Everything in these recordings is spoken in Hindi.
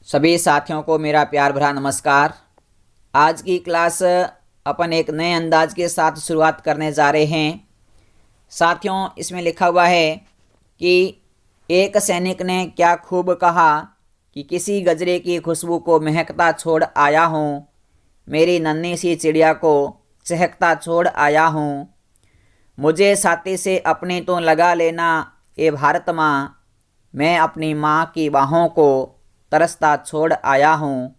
सभी साथियों को मेरा प्यार भरा नमस्कार। आज की क्लास अपन एक नए अंदाज के साथ शुरुआत करने जा रहे हैं। साथियों, इसमें लिखा हुआ है कि एक सैनिक ने क्या खूब कहा कि किसी गजरे की खुशबू को महकता छोड़ आया हूँ, मेरी नन्ही सी चिड़िया को चहकता छोड़ आया हूँ। मुझे छाती से अपनी तो लगा लेना ए भारत माँ, मैं अपनी माँ की बाहों को तरसता छोड़ आया हूँ।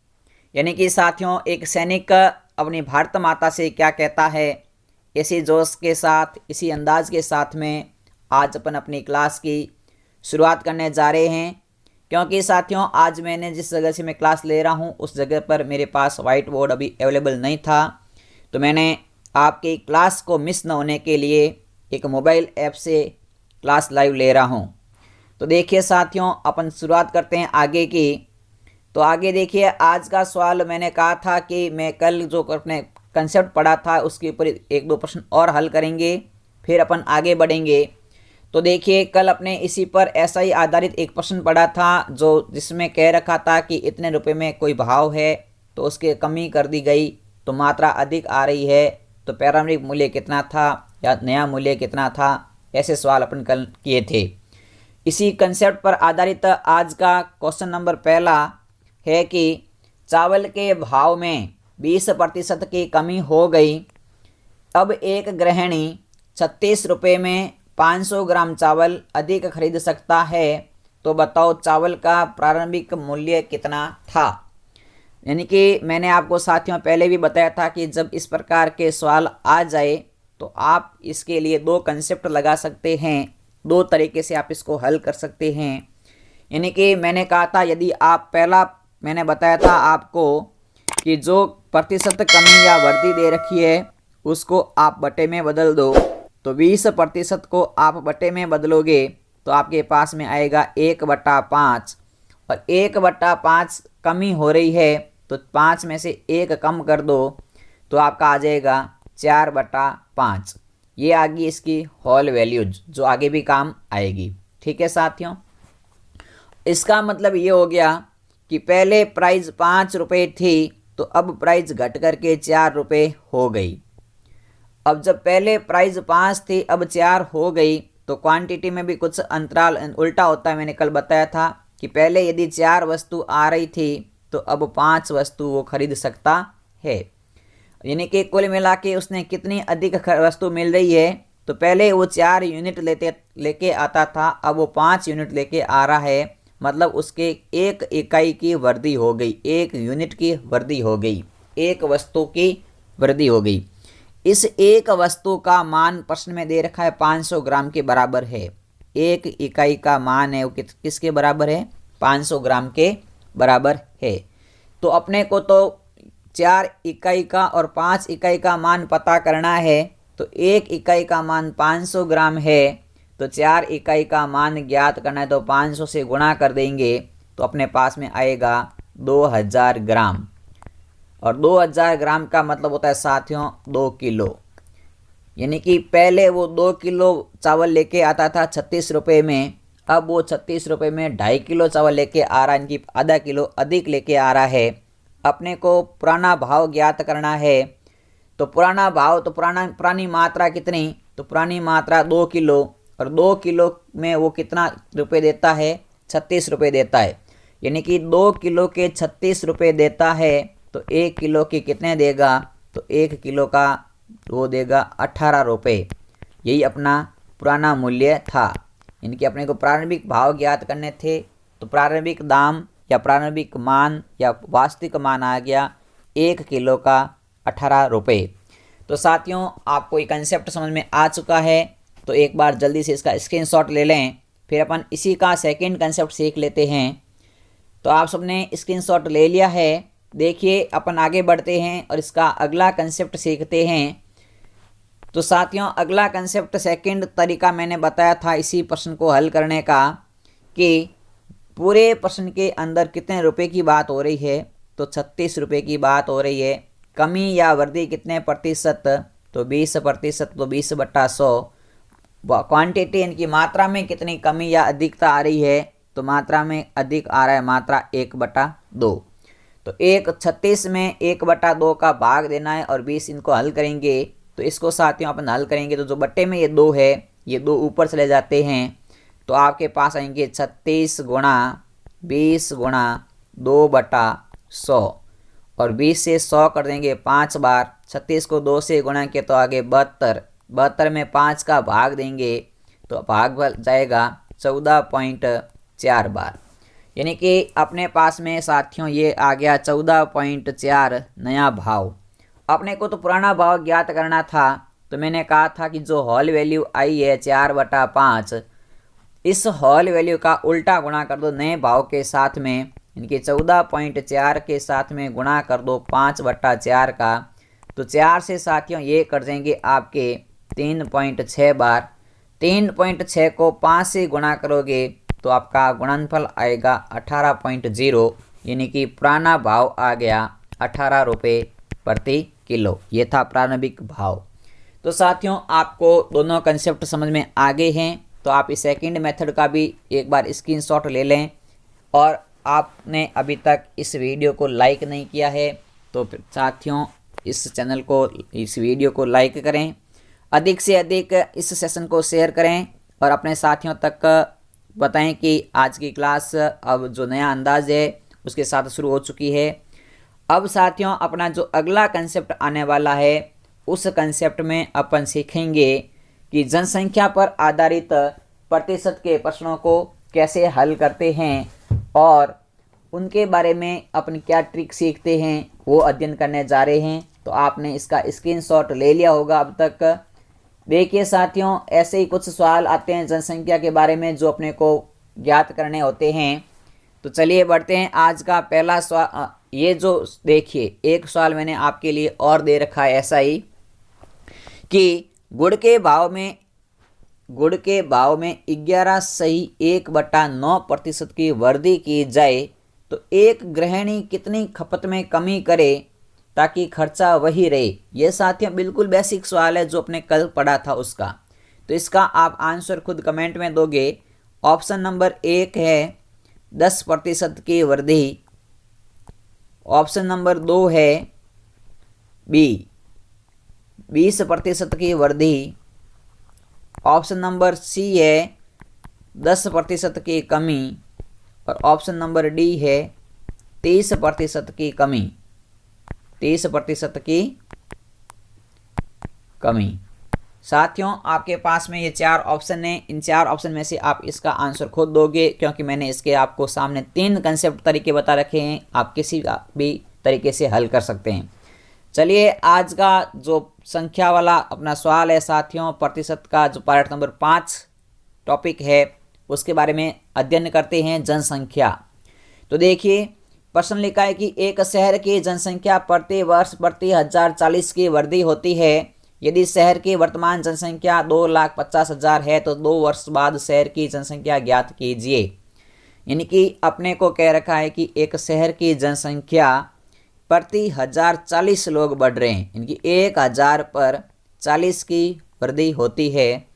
यानी कि साथियों, एक सैनिक अपनी भारत माता से क्या कहता है, इसी जोश के साथ, इसी अंदाज के साथ में आज अपन अपनी क्लास की शुरुआत करने जा रहे हैं। क्योंकि साथियों, आज मैंने जिस जगह से मैं क्लास ले रहा हूँ उस जगह पर मेरे पास वाइट बोर्ड अभी अवेलेबल नहीं था, तो मैंने आपकी क्लास को मिस न होने के लिए एक मोबाइल ऐप से क्लास लाइव ले रहा हूँ। तो देखिए साथियों, अपन शुरुआत करते हैं आगे की। तो आगे देखिए, आज का सवाल मैंने कहा था कि मैं कल जो अपने कंसेप्ट पढ़ा था उसके ऊपर एक दो प्रश्न और हल करेंगे, फिर अपन आगे बढ़ेंगे। तो देखिए, कल अपने इसी पर ऐसा ही आधारित एक प्रश्न पढ़ा था जो जिसमें कह रखा था कि इतने रुपए में कोई भाव है तो उसकी कमी कर दी गई तो मात्रा अधिक आ रही है, तो प्रारंभिक मूल्य कितना था या नया मूल्य कितना था, ऐसे सवाल अपन कल किए थे। इसी कंसेप्ट पर आधारित आज का क्वेश्चन नंबर पहला है कि चावल के भाव में 20% की कमी हो गई। अब एक गृहिणी 36 रुपये में 500 ग्राम चावल अधिक खरीद सकता है, तो बताओ चावल का प्रारंभिक मूल्य कितना था। यानी कि मैंने आपको साथियों पहले भी बताया था कि जब इस प्रकार के सवाल आ जाए तो आप इसके लिए दो कंसेप्ट लगा सकते हैं, दो तरीके से आप इसको हल कर सकते हैं। यानी कि मैंने कहा था, यदि आप पहला मैंने बताया था आपको कि जो प्रतिशत कमी या वृद्धि दे रखी है उसको आप बटे में बदल दो, तो 20% को आप बटे में बदलोगे तो आपके पास में आएगा 1/5, और 1/5 कमी हो रही है तो 5 में से 1 कम कर दो तो आपका आ जाएगा 4/5। ये आ गई इसकी होल वैल्यूज जो आगे भी काम आएगी। ठीक है साथियों, इसका मतलब ये हो गया कि पहले प्राइस 5 रुपये थी तो अब प्राइस घट करके 4 रुपये हो गई। अब जब पहले प्राइस 5 थी अब 4 हो गई तो क्वांटिटी में भी कुछ अंतराल उल्टा होता है। मैंने कल बताया था कि पहले यदि 4 वस्तु आ रही थी तो अब 5 वस्तु वो खरीद सकता है। यानी कि कुल मिला के उसने कितनी अधिक वस्तु मिल रही है, तो पहले वो 4 यूनिट लेके आता था, अब वो 5 यूनिट लेके आ रहा है, मतलब उसके 1 इकाई की वृद्धि हो गई, 1 यूनिट की वृद्धि हो गई, 1 वस्तु की वृद्धि हो गई। इस 1 वस्तु का मान प्रश्न में दे रखा है 500 ग्राम के बराबर है। 1 इकाई का मान है वो किसके बराबर है, 500 ग्राम के बराबर है। तो अपने को तो 4 इकाई का और 5 इकाई का मान पता करना है, तो 1 इकाई का मान 500 ग्राम है तो 4 इकाई का मान ज्ञात करना है, तो 500 से गुणा कर देंगे तो अपने पास में आएगा 2000 ग्राम। और 2000 ग्राम का मतलब होता है साथियों 2 किलो। यानी कि पहले वो 2 किलो चावल लेके आता था 36 रुपये में, अब वो 36 रुपये में 2.5 किलो चावल लेके आ रहा है, इनकी आधा किलो अधिक लेके आ रहा है। अपने को पुराना भाव ज्ञात करना है, तो पुराना भाव तो पुरानी मात्रा कितनी, तो पुरानी मात्रा 2 किलो, और 2 किलो में वो कितना रुपए देता है, 36 रुपये देता है। यानी कि 2 किलो के 36 रुपये देता है, तो 1 किलो के कितने देगा, तो 1 किलो का वो देगा 18 रुपये। यही अपना पुराना मूल्य था। यानी कि अपने को प्रारंभिक भाव ज्ञात करने थे, तो प्रारंभिक दाम या प्रारंभिक मान या वास्तविक मान आ गया 1 किलो का 18 रुपये। तो साथियों, आपको ये कंसेप्ट समझ में आ चुका है, तो एक बार जल्दी से इसका स्क्रीनशॉट ले लें, फिर अपन इसी का सेकंड कंसेप्ट सीख लेते हैं। तो आप सबने स्क्रीनशॉट ले लिया है, देखिए अपन आगे बढ़ते हैं और इसका अगला कंसेप्ट सीखते हैं। तो साथियों, अगला कंसेप्ट सेकंड तरीका मैंने बताया था इसी प्रश्न को हल करने का, कि पूरे प्रश्न के अंदर कितने रुपए की बात हो रही है, तो 36 रुपये की बात हो रही है। कमी या वृद्धि कितने प्रतिशत, तो 20%, तो 20/100। क्वांटिटी इनकी मात्रा में कितनी कमी या अधिकता आ रही है, तो मात्रा में अधिक आ रहा है मात्रा 1/2। तो 1/36 में 1/2 का भाग देना है और 20 इनको हल करेंगे। तो इसको साथियों अपन हल करेंगे तो जो बट्टे में ये 2 है, ये 2 ऊपर चले जाते हैं, तो आपके पास आएंगे 36 गुणा 20 गुणा 2/100 और 20 से 100 कर देंगे 5 बार। 36 को 2 से गुणा किया तो आगे 72, 72 में 5 का भाग देंगे तो भाग जाएगा 14.4 बार। यानी कि अपने पास में साथियों ये आ गया 14.4 नया भाव। अपने को तो पुराना भाव ज्ञात करना था, तो मैंने कहा था कि जो होल वैल्यू आई है 4/5, इस होल वैल्यू का उल्टा गुणा कर दो नए भाव के साथ में, इनके 14.4 के साथ में गुणा कर दो 5/4 का। तो 4 से साथियों ये कर देंगे आपके 3.6 बार। 3.6 को 5 से गुणा करोगे तो आपका गुणनफल आएगा 18.0, यानी कि पुराना भाव आ गया 18 रुपये प्रति किलो। ये था प्रारंभिक भाव। तो साथियों आपको दोनों कंसेप्ट समझ में आ गए हैं, तो आप इस सेकंड मेथड का भी एक बार स्क्रीनशॉट ले लें। और आपने अभी तक इस वीडियो को लाइक नहीं किया है तो साथियों इस चैनल को, इस वीडियो को लाइक करें, अधिक से अधिक इस सेशन को शेयर करें और अपने साथियों तक बताएं कि आज की क्लास अब जो नया अंदाज है उसके साथ शुरू हो चुकी है। अब साथियों अपना जो अगला कंसेप्ट आने वाला है, उस कंसेप्ट में अपन सीखेंगे कि जनसंख्या पर आधारित प्रतिशत के प्रश्नों को कैसे हल करते हैं और उनके बारे में अपन क्या ट्रिक सीखते हैं वो अध्ययन करने जा रहे हैं। तो आपने इसका स्क्रीनशॉट ले लिया होगा अब तक। देखिए साथियों, ऐसे ही कुछ सवाल आते हैं जनसंख्या के बारे में जो अपने को ज्ञात करने होते हैं। तो चलिए बढ़ते हैं। आज का पहला सवाल, ये जो देखिए एक सवाल मैंने आपके लिए और दे रखा है ऐसा ही कि गुड़ के भाव में 11.1/9% की वृद्धि की जाए तो एक गृहिणी कितनी खपत में कमी करे ताकि खर्चा वही रहे। ये साथियों बिल्कुल बेसिक सवाल है जो अपने कल पढ़ा था उसका। तो इसका आप आंसर खुद कमेंट में दोगे। ऑप्शन नंबर 1 है 10% की वृद्धि। ऑप्शन नंबर 2 है बी 20% की वृद्धि। ऑप्शन नंबर सी है 10% की कमी और ऑप्शन नंबर डी है 30% की कमी। 30% की कमी। साथियों आपके पास में ये 4 ऑप्शन हैं। इन 4 ऑप्शन में से आप इसका आंसर खुद दोगे, क्योंकि मैंने इसके आपको सामने 3 कंसेप्ट तरीके बता रखे हैं। आप किसी भी तरीके से हल कर सकते हैं। चलिए आज का जो संख्या वाला अपना सवाल है साथियों, प्रतिशत का जो पार्ट नंबर 5 टॉपिक है उसके बारे में अध्ययन करते हैं, जनसंख्या। तो देखिए प्रश्न लिखा है कि एक शहर की जनसंख्या प्रति वर्ष प्रति 1040 की वृद्धि होती है। यदि शहर की वर्तमान जनसंख्या 2,50,000 है तो 2 वर्ष बाद शहर की जनसंख्या ज्ञात कीजिए। यानी कि अपने को कह रखा है कि एक शहर की जनसंख्या प्रति 1040 लोग बढ़ रहे हैं, इनकी 1000 पर 40 की वृद्धि होती है।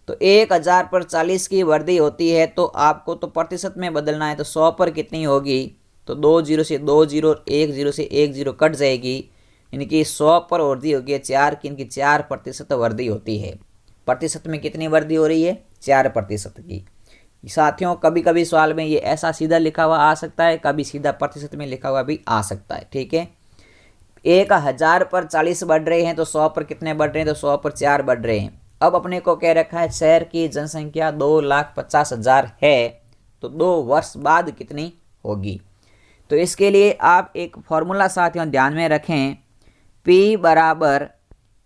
तो 1000 पर 40 की वृद्धि होती है तो आपको तो प्रतिशत में बदलना है, तो 100 पर कितनी होगी, तो 2 0 से 2 0, 1 0 से 1 0 कट जाएगी। इनकी 100 पर वृद्धि होगी 4 की, इनकी 4% वृद्धि होती है। प्रतिशत में कितनी वृद्धि हो रही है, 4% की। साथियों कभी कभी सवाल में ये ऐसा सीधा लिखा हुआ आ सकता है, कभी सीधा प्रतिशत में लिखा हुआ भी आ सकता है। ठीक है, 1000 पर 40 बढ़ रहे हैं तो 100 पर कितने बढ़ रहे हैं, तो 100 पर 4 बढ़ रहे हैं। अब अपने को कह रखा है शहर की जनसंख्या 2,50,000 है तो 2 वर्ष बाद कितनी होगी। तो इसके लिए आप एक फॉर्मूला साथियों ध्यान में रखें, P बराबर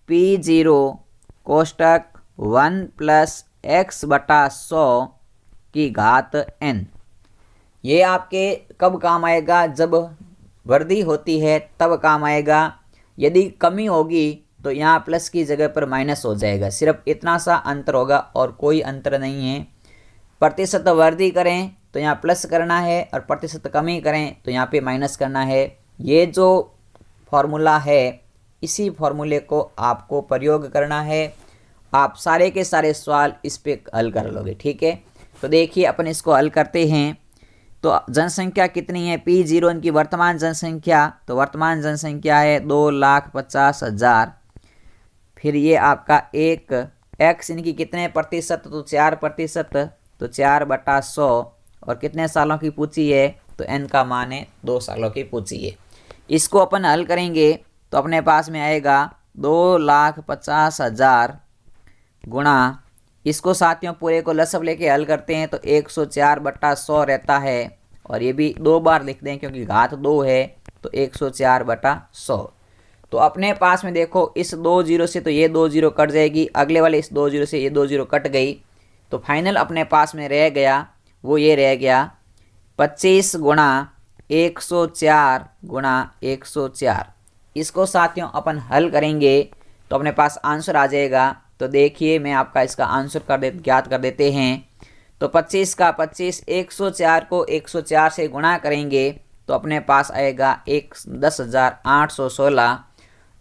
P0 कोष्टक 1 + x/100 की घात n। ये आपके कब काम आएगा, जब वृद्धि होती है तब काम आएगा। यदि कमी होगी तो यहाँ प्लस की जगह पर माइनस हो जाएगा, सिर्फ इतना सा अंतर होगा और कोई अंतर नहीं है। प्रतिशत वृद्धि करें तो यहाँ प्लस करना है और प्रतिशत कमी करें तो यहाँ पे माइनस करना है। ये जो फॉर्मूला है इसी फॉर्मूले को आपको प्रयोग करना है। आप सारे के सारे सवाल इस पे हल कर लोगे। ठीक है, तो देखिए अपन इसको हल करते हैं। तो जनसंख्या कितनी है, P0 इनकी वर्तमान जनसंख्या, तो वर्तमान जनसंख्या है 2,50,000। फिर ये आपका एक x इनकी कितने प्रतिशत, तो 4%, तो 4/100। और कितने सालों की पूछी है, तो n का मान है 2 सालों की पूछी है। इसको अपन हल करेंगे तो अपने पास में आएगा 2,50,000 गुणा, इसको साथियों पूरे को लसब लेके हल करते हैं तो 104/100 रहता है। और ये भी 2 बार लिख दें क्योंकि घात 2 है, तो 104/100। तो अपने पास में देखो इस 2 जीरो से तो ये 2 जीरो कट जाएगी, अगले वाले इस 2 जीरो से ये 2 जीरो कट गई, तो फाइनल अपने पास में रह गया वो ये रह गया 25 गुणा 104 गुणा 104। इसको साथियों अपन हल करेंगे तो अपने पास आंसर आ जाएगा। तो देखिए मैं आपका इसका आंसर ज्ञात कर देते हैं। तो 25 का 25, 104 को 104 से गुणा करेंगे तो अपने पास आएगा 10,816।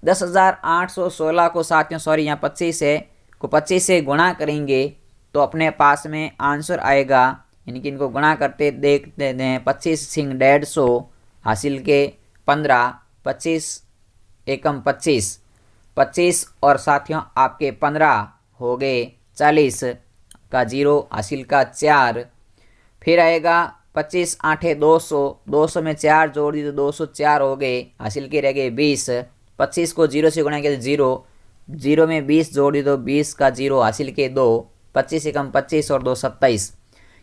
10,816 को साथियों सॉरी यहाँ 25 है को 25 से गुणा करेंगे तो अपने पास में आंसर आएगा, इनकी इनको गुणा करते देखते हैं, 25 सिंह 150 हासिल के 15, 25 एकम 25, 25 और साथियों आपके 15 हो गए 40 का 0 हासिल का 4। फिर आएगा 25 8 200, 200 में 4 जोड़ दी तो 204 हो गए, हासिल के रह गए 20। 25 को 0 से गुणा किया तो 0, 0 में 20 जोड़ दी तो 20 का 0 हासिल के 2, 25 एकम 25 और 2 27,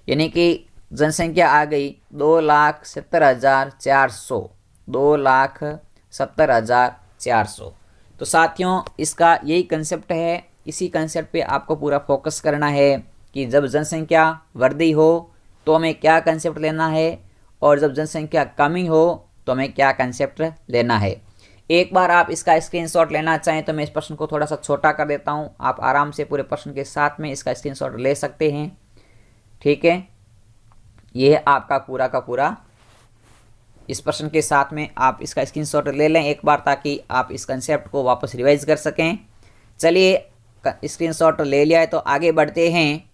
यानी कि जनसंख्या आ गई 2,70,400, 2,70,400। तो साथियों इसका यही कंसेप्ट है, इसी कंसेप्ट पे आपको पूरा फोकस करना है कि जब जनसंख्या वृद्धि हो तो हमें क्या कंसेप्ट लेना है और जब जनसंख्या कमी हो तो हमें क्या कंसेप्ट लेना है। एक बार आप इसका स्क्रीनशॉट लेना चाहें तो मैं इस प्रश्न को थोड़ा सा छोटा कर देता हूं, आप आराम से पूरे प्रश्न के साथ में इसका स्क्रीनशॉट ले सकते हैं। ठीक है, ये आपका पूरा का पूरा इस प्रश्न के साथ में आप इसका स्क्रीनशॉट ले लें एक बार ताकि आप इस कंसेप्ट को वापस रिवाइज कर सकें। चलिए स्क्रीनशॉट ले लिया है तो आगे बढ़ते हैं।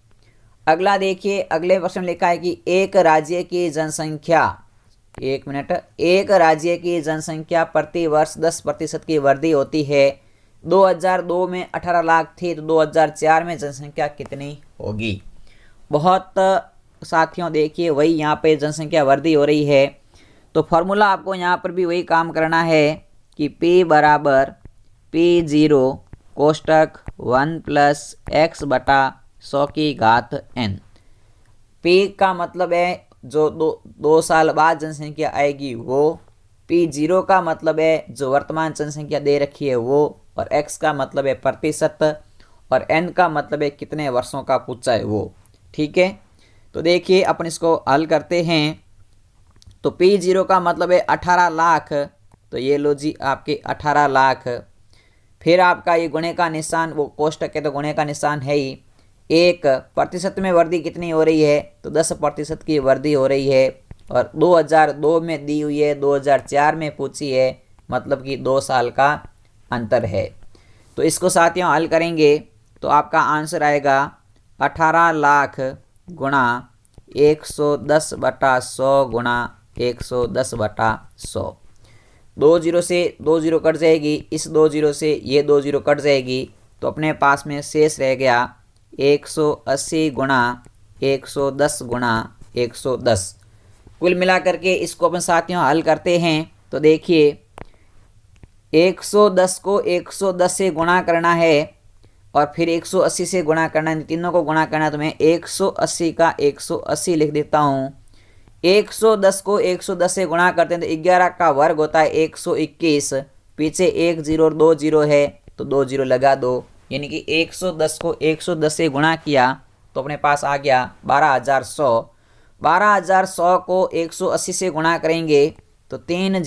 अगला देखिए, अगले प्रश्न में लिखा है कि एक राज्य की जनसंख्या, एक मिनट, एक राज्य की जनसंख्या प्रति वर्ष 10% की वृद्धि होती है। 2002 में 18 लाख थी तो 2004 में जनसंख्या कितनी होगी। बहुत साथियों देखिए वही यहाँ पे जनसंख्या वृद्धि हो रही है, तो फॉर्मूला आपको यहाँ पर भी वही काम करना है कि P बराबर P0 कोष्टक 1 + x/100 की घात n। P का मतलब है जो दो साल बाद जनसंख्या आएगी वो, P0 का मतलब है जो वर्तमान जनसंख्या दे रखी है वो, और x का मतलब है प्रतिशत, और n का मतलब है कितने वर्षों का पूछा है वो। ठीक है, तो देखिए अपन इसको हल करते हैं। तो P0 का मतलब है 18 लाख, तो ये लो जी आपके 18 लाख। फिर आपका ये गुणे का निशान, वो कोष्टक है तो गुणे का निशान है ही। 1% में वृद्धि कितनी हो रही है, तो 10% की वृद्धि हो रही है, और 2002 में दी हुई है, 2004 में पूछी है, मतलब कि 2 साल का अंतर है। तो इसको साथियों हल करेंगे तो आपका आंसर आएगा 18 लाख गुणा 110/100 गुणा 110/100। 2 जीरो से 2 जीरो कट जाएगी, इस 2 जीरो से ये 2 जीरो कट जाएगी, तो अपने पास में शेष रह गया 180 गुणा 110 गुणा 110। कुल मिला करके इसको अपन साथियों हल करते हैं तो देखिए 110 को 110 से गुणा करना है और फिर 180 से गुणा करना है, तीनों को गुणा करना है, तो मैं 180 का 180 लिख देता हूँ। 110 को 110 से गुणा करते हैं तो 11 का वर्ग होता है 121, पीछे 1 जीरो और 2 जीरो है तो 2 जीरो लगा दो, यानी कि 110 को 110 से गुणा किया तो अपने पास आ गया 12,100। 12,100 को 180 से गुणा करेंगे तो 3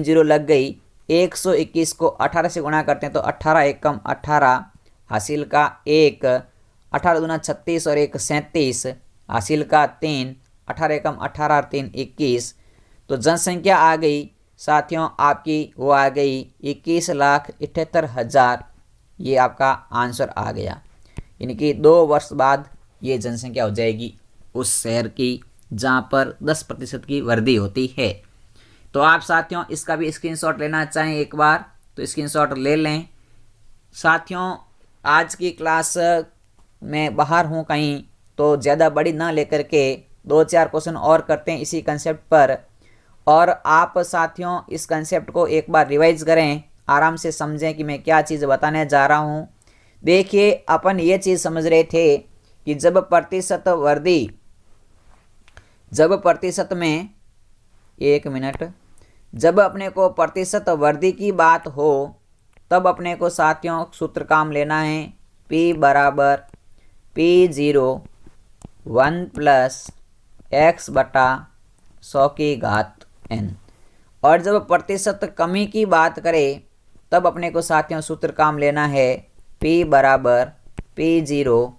जीरो लग गई। 121 को 18 से गुणा करते हैं तो 18 एकम 18 हासिल का 1, 18 दूना 36 और 1 37 हासिल का 3, 18 एकम 18 और 3 21। तो जनसंख्या आ गई साथियों आपकी, वो आ गई 21,78,000। ये आपका आंसर आ गया, यानी कि 2 वर्ष बाद ये जनसंख्या हो जाएगी उस शहर की जहाँ पर 10% की वृद्धि होती है। तो आप साथियों इसका भी स्क्रीनशॉट लेना चाहें एक बार तो स्क्रीनशॉट ले लें। साथियों आज की क्लास में बाहर हूँ कहीं, तो ज़्यादा बड़ी ना लेकर के 2-4 क्वेश्चन और करते हैं इसी कंसेप्ट पर, और आप साथियों इस कंसेप्ट को एक बार रिवाइज करें, आराम से समझें कि मैं क्या चीज़ बताने जा रहा हूँ। देखिए अपन ये चीज़ समझ रहे थे कि जब प्रतिशत में, एक मिनट, जब अपने को प्रतिशत वृद्धि की बात हो तब अपने को साथियों सूत्र काम लेना है P बराबर P0 1 प्लस x बटा 100 की घात n। और जब प्रतिशत कमी की बात करें तब अपने को साथियों सूत्र काम लेना है P बराबर P0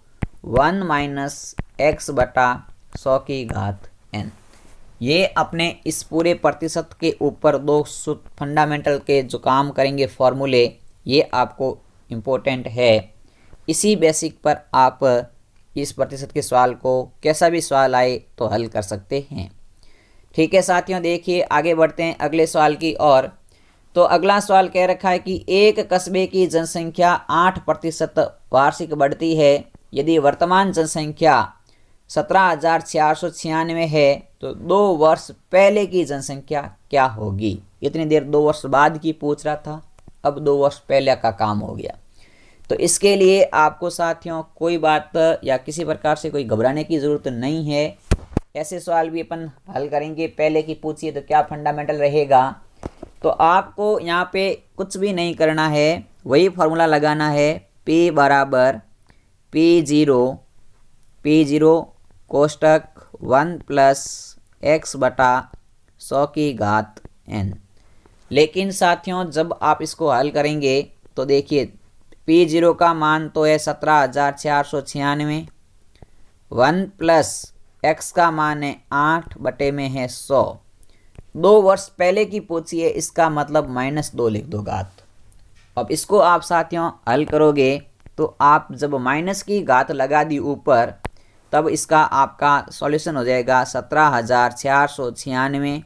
1 माइनस x बटा 100 की घात n। ये अपने इस पूरे प्रतिशत के ऊपर दो फंडामेंटल के जो काम करेंगे फॉर्मूले, ये आपको इम्पोर्टेंट है। इसी बेसिक पर आप इस प्रतिशत के सवाल को कैसा भी सवाल आए तो हल कर सकते हैं। ठीक है साथियों, देखिए आगे बढ़ते हैं अगले सवाल की ओर। तो अगला सवाल कह रखा है कि एक कस्बे की जनसंख्या 8% वार्षिक बढ़ती है। यदि वर्तमान जनसंख्या 17,496 है तो 2 वर्ष पहले की जनसंख्या क्या होगी। इतनी देर 2 वर्ष बाद की पूछ रहा था, अब 2 वर्ष पहले का काम हो गया। तो इसके लिए आपको साथियों कोई बात या किसी प्रकार से कोई घबराने की ज़रूरत नहीं है। ऐसे सवाल भी अपन हल करेंगे, पहले की पूछिए तो क्या फंडामेंटल रहेगा। तो आपको यहाँ पे कुछ भी नहीं करना है, वही फार्मूला लगाना है P बराबर P0 कोष्टक 1 प्लस x बटा 100 की घात n। लेकिन साथियों जब आप इसको हल करेंगे तो देखिए P0 का मान तो है 17,496, 1 प्लस x का मान है 8 बटे में है 100। 2 वर्ष पहले की पूछिए, इसका मतलब -2 लिख दो घात। अब इसको आप साथियों हल करोगे तो आप जब माइनस की घात लगा दी ऊपर, तब इसका आपका सॉल्यूशन हो जाएगा 17,496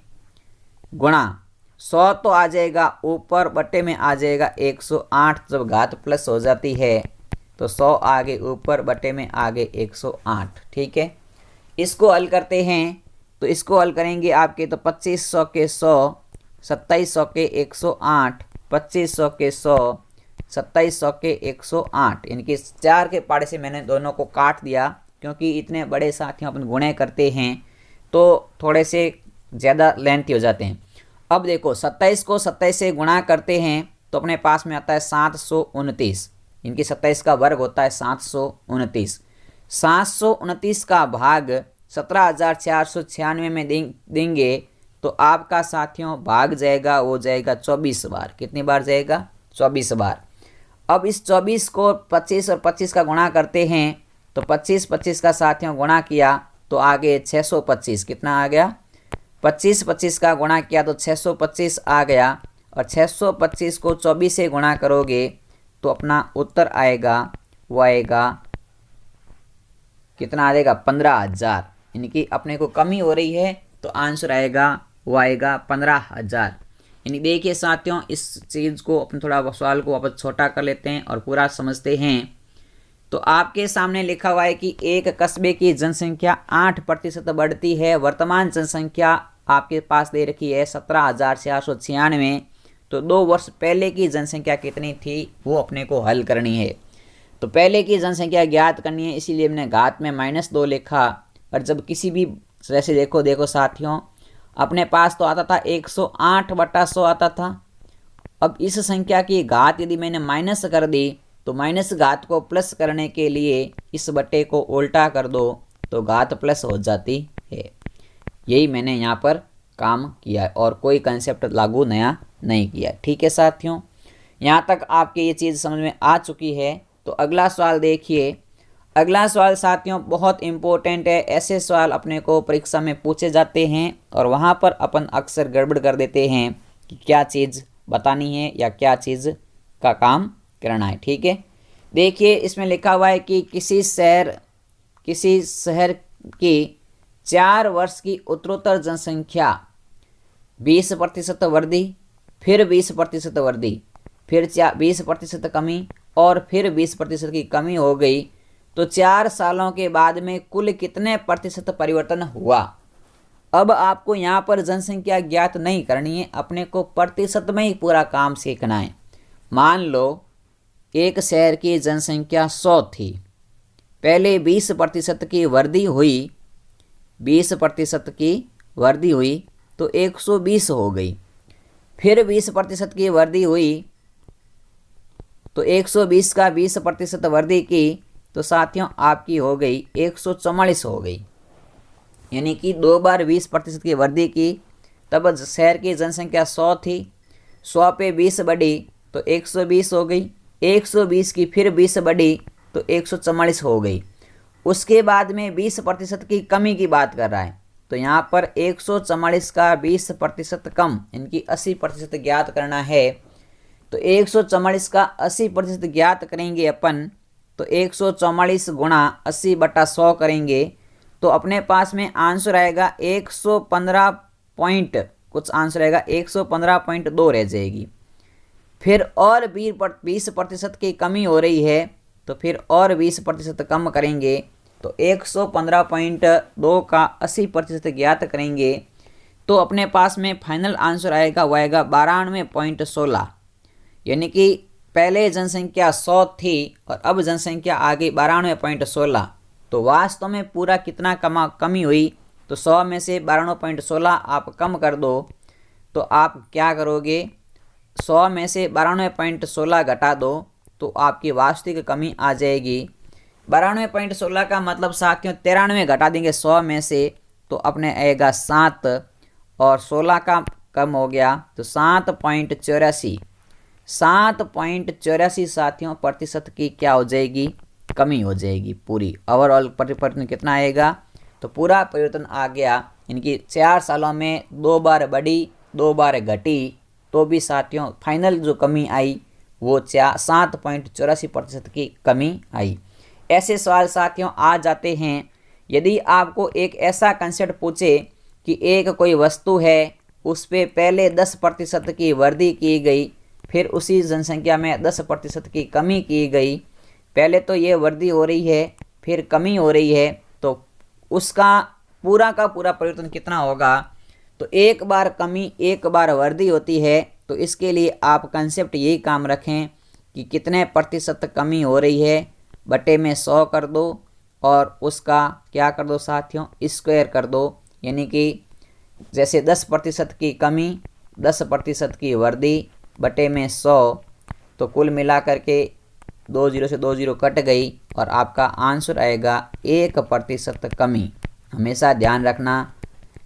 गुणा 100 तो आ जाएगा ऊपर, बटे में आ जाएगा 108। जब घात प्लस हो जाती है तो 100 आगे ऊपर, बटे में आगे 108। ठीक है, इसको हल करते हैं तो इसको हल करेंगे आपके तो 2500 के 100, 2700 के 108, 2500 के 100, 2700 के 108। इनके 4 के पाड़े से मैंने दोनों को काट दिया, क्योंकि इतने बड़े साथियों अपन गुणे करते हैं तो थोड़े से ज़्यादा लेंथी हो जाते हैं। अब देखो 27 को 27 से गुणा करते हैं तो अपने पास में आता है 729। इनकी 27 का वर्ग होता है 729। 729 का भाग 17,496 में देंगे तो आपका साथियों भाग जाएगा, वो जाएगा 24 बार। कितनी बार जाएगा? 24 बार। अब इस 24 को 25 और 25 का गुणा करते हैं तो 25 का साथियों गुणा किया तो आगे 625। कितना आ गया? 25 का गुणा किया तो 625 आ गया, और 625 को 24 से गुणा करोगे तो अपना उत्तर आएगा, वो आएगा कितना आ जाएगा? 15,000। यानी कि अपने को कमी हो रही है तो आंसर आएगा, वो आएगा 15,000। यानी देखिए साथियों इस चीज़ को अपन थोड़ा सवाल को वापस छोटा कर लेते हैं और पूरा समझते हैं। तो आपके सामने लिखा हुआ है कि एक कस्बे की जनसंख्या 8% बढ़ती है। वर्तमान जनसंख्या आपके पास दे रखी है 17,496। तो 2 वर्ष पहले की जनसंख्या कितनी थी वो अपने को हल करनी है। तो पहले की जनसंख्या ज्ञात करनी है, इसीलिए मैंने घात में -2 लिखा। और जब किसी भी जैसे देखो साथियों अपने पास तो आता था 108 बटा 100 आता था। अब इस संख्या की घात यदि मैंने माइनस कर दी तो माइनस घात को प्लस करने के लिए इस बटे को उल्टा कर दो तो घात प्लस हो जाती है। यही मैंने यहाँ पर काम किया और कोई कंसेप्ट लागू नया नहीं किया। ठीक है साथियों, यहाँ तक आपकी ये चीज़ समझ में आ चुकी है। तो अगला सवाल देखिए। अगला सवाल साथियों बहुत इम्पोर्टेंट है। ऐसे सवाल अपने को परीक्षा में पूछे जाते हैं और वहाँ पर अपन अक्सर गड़बड़ कर देते हैं कि क्या चीज़ बतानी है या क्या चीज़ का काम करना है। ठीक है, देखिए इसमें लिखा हुआ है कि किसी शहर की 4 वर्ष की उत्तरोत्तर जनसंख्या 20% वृद्धि, फिर 20% वृद्धि, फिर 20% कमी और फिर 20% की कमी हो गई, तो 4 सालों के बाद में कुल कितने प्रतिशत परिवर्तन हुआ। अब आपको यहाँ पर जनसंख्या ज्ञात नहीं करनी है, अपने को प्रतिशत में ही पूरा काम सीखना है। मान लो एक शहर की जनसंख्या 100 थी, पहले 20% की वृद्धि हुई, 20% की वृद्धि हुई तो 120 हो गई, फिर 20% की वृद्धि हुई तो 120 का 20% वृद्धि की तो साथियों आपकी हो गई 144 हो गई। यानी कि 2 बार 20% की वृद्धि की, तब शहर की जनसंख्या 100 थी, 100 पे 20 बढ़ी तो 120 हो गई, 120 की फिर 20 बढ़ी तो 144 हो गई। उसके बाद में 20% की कमी की बात कर रहा है, तो यहाँ पर 144 का 20% कम, इनकी 80% ज्ञात करना है। तो 144 का 80% ज्ञात करेंगे अपन, तो 144 गुणा 80 बटा 100 करेंगे तो अपने पास में आंसर आएगा 115 पॉइंट कुछ, आंसर आएगा 115.2 रह जाएगी। फिर और 20% की कमी हो रही है, तो फिर और 20% कम करेंगे तो 115.2 का 80% ज्ञात करेंगे तो अपने पास में फाइनल आंसर आएगा, वो आएगा 92.16। यानी कि पहले जनसंख्या 100 थी और अब जनसंख्या आ गई 92.16। तो वास्तव में पूरा कितना कमी हुई, तो 100 में से 92.16 आप कम कर दो तो आप क्या करोगे, 100 में से 92.16 घटा दो तो आपकी वास्तविक कमी आ जाएगी। 92.16 का मतलब साथियों 93 घटा देंगे 100 में से तो अपने आएगा 7 और 16 का कम हो गया तो 7.84। 7.84 साथियों प्रतिशत की क्या हो जाएगी, कमी हो जाएगी पूरी। ओवरऑल परिवर्तन कितना आएगा, तो पूरा परिवर्तन आ गया। इनकी 4 सालों में 2 बार बढ़ी 2 बार घटी, तो भी साथियों फाइनल जो कमी आई वो 7.84% की कमी आई। ऐसे सवाल साथियों आ जाते हैं। यदि आपको एक ऐसा कंसेप्ट पूछे कि एक कोई वस्तु है, उस पर पहले 10% की वृद्धि की गई, फिर उसी जनसंख्या में 10% की कमी की गई, पहले तो ये वृद्धि हो रही है फिर कमी हो रही है, तो उसका पूरा का पूरा परिवर्तन कितना होगा। तो एक बार कमी एक बार वृद्धि होती है, तो इसके लिए आप कंसेप्ट यही काम रखें कि कितने प्रतिशत कमी हो रही है, बटे में 100 कर दो और उसका क्या कर दो साथियों, स्क्वायर कर दो। यानी कि जैसे 10% की कमी 10% की वृद्धि बटे में 100, तो कुल मिला करके 2 जीरो से 2 जीरो कट गई और आपका आंसर आएगा 1% कमी। हमेशा ध्यान रखना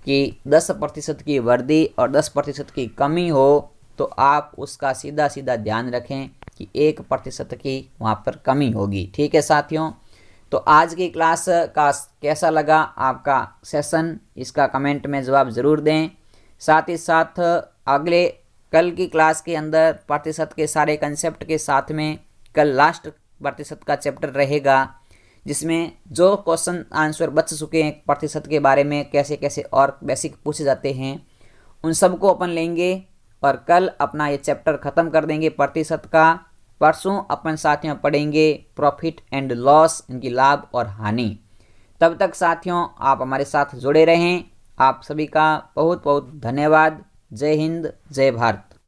कि 10% की वृद्धि और 10% की कमी हो तो आप उसका सीधा सीधा ध्यान रखें कि 1% की वहाँ पर कमी होगी। ठीक है साथियों, तो आज की क्लास का कैसा लगा आपका सेशन, इसका कमेंट में जवाब ज़रूर दें। साथ ही साथ अगले कल की क्लास के अंदर प्रतिशत के सारे कंसेप्ट के साथ में कल लास्ट प्रतिशत का चैप्टर रहेगा, जिसमें जो क्वेश्चन आंसर बच चुके हैं प्रतिशत के बारे में, कैसे कैसे और बेसिक पूछे जाते हैं, उन सबको अपन लेंगे और कल अपना ये चैप्टर ख़त्म कर देंगे प्रतिशत का। परसों अपन साथियों पढ़ेंगे प्रॉफिट एंड लॉस, इनकी लाभ और हानि। तब तक साथियों आप हमारे साथ जुड़े रहें। आप सभी का बहुत बहुत धन्यवाद। जय हिंद, जय भारत।